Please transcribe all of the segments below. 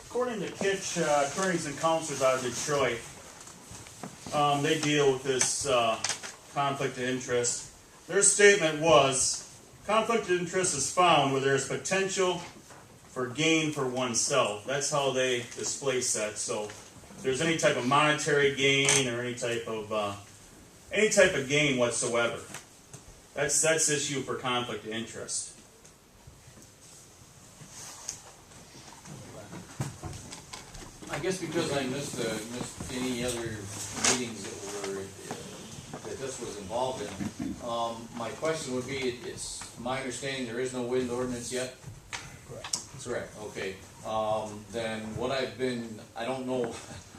According to Kitch, attorneys and counselors out of Detroit, they deal with this conflict of interest. Their statement was, conflict of interest is found where there is potential for gain for oneself. That's how they displace that. So if there's any type of monetary gain or any type of gain whatsoever, that's issue for conflict of interest. I guess because I missed any other meetings that this was involved in, my question would be, it's my understanding there is no wind ordinance yet? Correct. Correct, okay. Then what I don't know,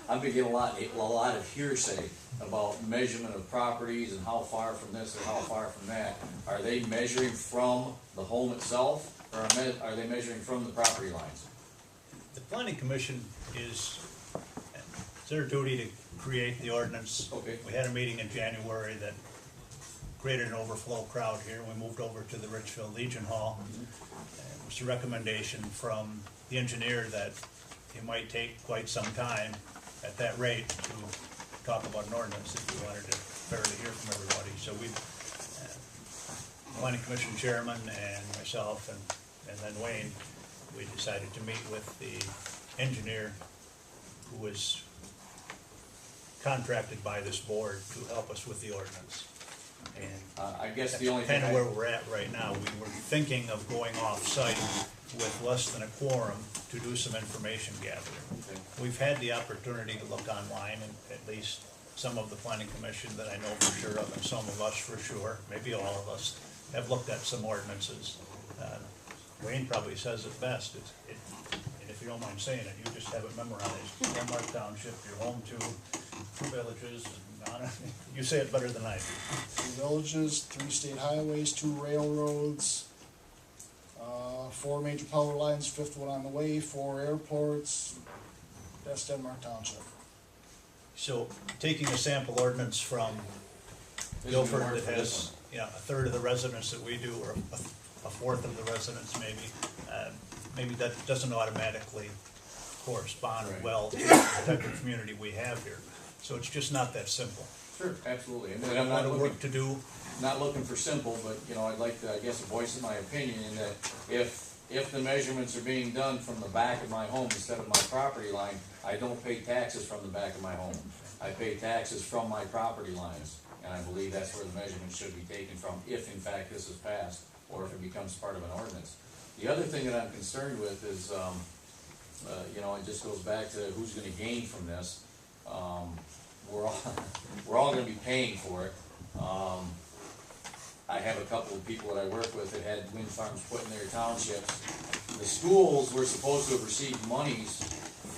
I've been getting a lot of hearsay about measurement of properties and how far from this or how far from that. Are they measuring from the home itself, or are they measuring from the property lines? The planning commission it's their duty to create the ordinance. Okay. We had a meeting in January that created an overflow crowd here. We moved over to the Richfield Legion Hall. It was a recommendation from the engineer that it might take quite some time at that rate to talk about an ordinance if we wanted to fairly hear from everybody. So we, planning commission chairman and myself and then Wayne, we decided to meet with the engineer who was contracted by this board to help us with the ordinance. And I guess the that's only kind thing of where we're at right now. We were thinking of going off-site with less than a quorum to do some information gathering. Okay. We've had the opportunity to look online, and at least some of the planning commission that I know for sure of, and some of us for sure, maybe all of us, have looked at some ordinances. Wayne probably says it best. And if you don't mind saying it, you just have it memorized. Denmark Township, you're home to 2 villages. You say it better than I do. 2 villages, 3 state highways, 2 railroads, 4 major power lines, 5th one on the way, 4 airports. That's Denmark Township. So taking a sample ordinance from Guilford that has, a third of the residents that we do, or a fourth of the residents maybe that doesn't automatically correspond well to the type of community we have here. So it's just not that simple. Sure, absolutely. And We I'm have a lot not of looking, work to do. not looking for simple, but I'd like to, I guess, voice my opinion in that if the measurements are being done from the back of my home instead of my property line, I don't pay taxes from the back of my home. I pay taxes from my property lines, and I believe that's where the measurements should be taken from, if in fact this is passed, or if it becomes part of an ordinance. The other thing that I'm concerned with is, it just goes back to who's gonna gain from this. We're all gonna be paying for it. I have a couple of people that I work with that had wind farms put in their townships. The schools were supposed to have received monies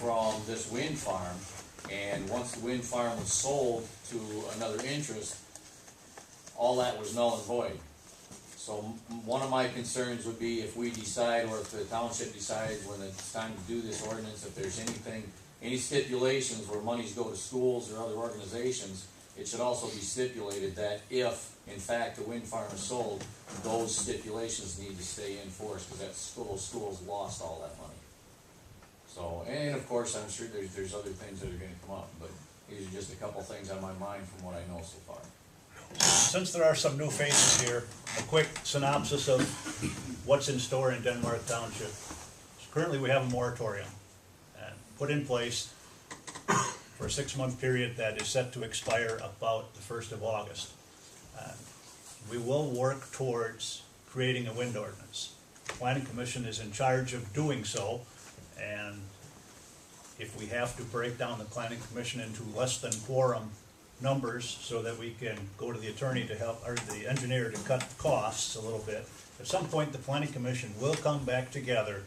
from this wind farm, and once the wind farm was sold to another interest, all that was null and void. So one of my concerns would be if we decide, or if the township decides when it's time to do this ordinance, if there's any stipulations where monies go to schools or other organizations, it should also be stipulated that if, in fact, the wind farm is sold, those stipulations need to stay in force, because those schools lost all that money. So, and of course, I'm sure there's other things that are gonna come up, but these are just a couple things on my mind from what I know so far. Since there are some new faces here, a quick synopsis of what's in store in Denmark Township. Currently, we have a moratorium put in place for a 6-month period that is set to expire about the 1st of August. We will work towards creating a wind ordinance. The Planning Commission is in charge of doing so, and if we have to break down the Planning Commission into less than quorum numbers so that we can go to the attorney to help, or the engineer to cut costs a little bit, at some point the Planning Commission will come back together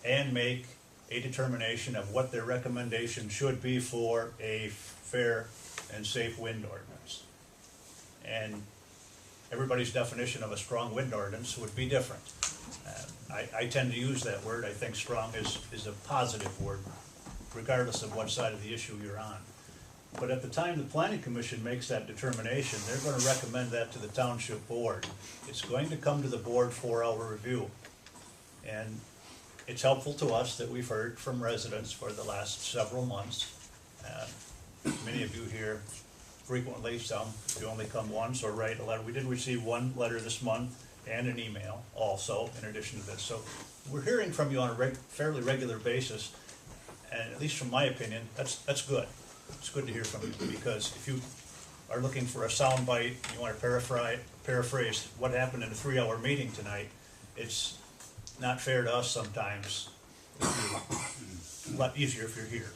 and make a determination of what their recommendation should be for a fair and safe wind ordinance. And everybody's definition of a strong wind ordinance would be different. I tend to use that word. I think strong is a positive word, regardless of what side of the issue you're on. But at the time the Planning Commission makes that determination, they're going to recommend that to the Township Board. It's going to come to the Board for our review. And it's helpful to us that we've heard from residents for the last several months. Many of you here frequently, some, if you only come once or write a letter. We did receive one letter this month and an email also in addition to this. So we're hearing from you on a fairly regular basis, and at least from my opinion, that's good. It's good to hear from you, because if you are looking for a sound bite, you want to paraphrase what happened in a 3-hour meeting tonight, it's not fair to us sometimes. It's a lot easier if you're here.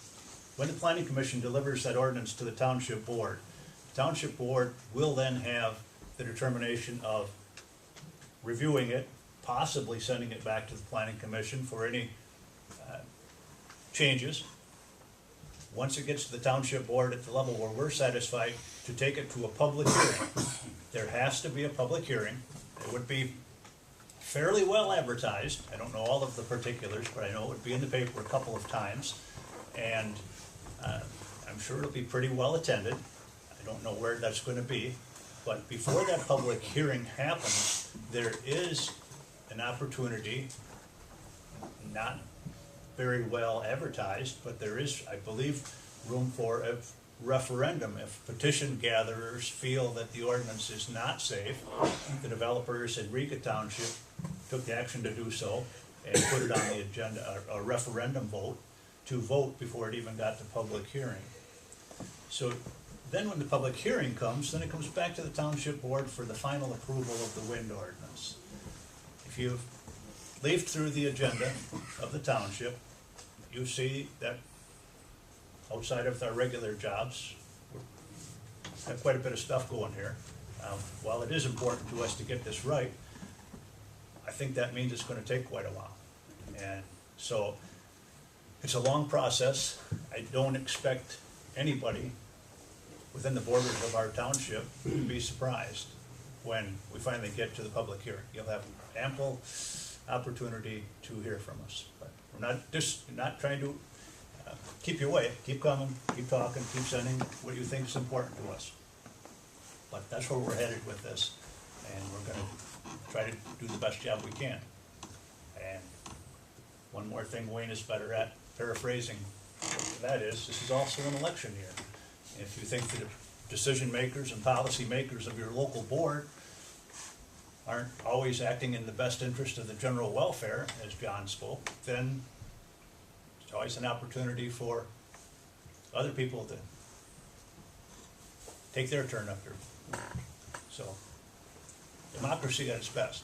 When the planning commission delivers that ordinance to the township board, the township board will then have the determination of reviewing it, possibly sending it back to the planning commission for any changes. Once it gets to the township board at the level where we're satisfied, to take it to a public hearing. There has to be a public hearing. It would be fairly well advertised. I don't know all of the particulars, but I know it would be in the paper a couple of times. And I'm sure it'll be pretty well attended. I don't know where that's going to be. But before that public hearing happens, there is an opportunity, not very well advertised, but there is, I believe, room for a referendum. If petition gatherers feel that the ordinance is not safe, the developers in Riga Township took the action to do so and put it on the agenda, a referendum vote, to vote before it even got to public hearing. So then when the public hearing comes, then it comes back to the township board for the final approval of the wind ordinance. If you've leafed through the agenda of the township, you see that outside of our regular jobs, we've got quite a bit of stuff going here. While it is important to us to get this right, I think that means it's going to take quite a while. And so it's a long process. I don't expect anybody within the borders of our township to be surprised when we finally get to the public hearing. You'll have ample opportunity to hear from us. But we're not trying to keep you away. Keep coming, keep talking, keep sending what you think is important to us. But that's where we're headed with this, and we're going to try to do the best job we can. And one more thing Wayne is better at paraphrasing, that is, this is also an election year. If you think the decision makers and policy makers of your local board aren't always acting in the best interest of the general welfare, as John spoke, then it's always an opportunity for other people to take their turn up here. So, democracy at its best.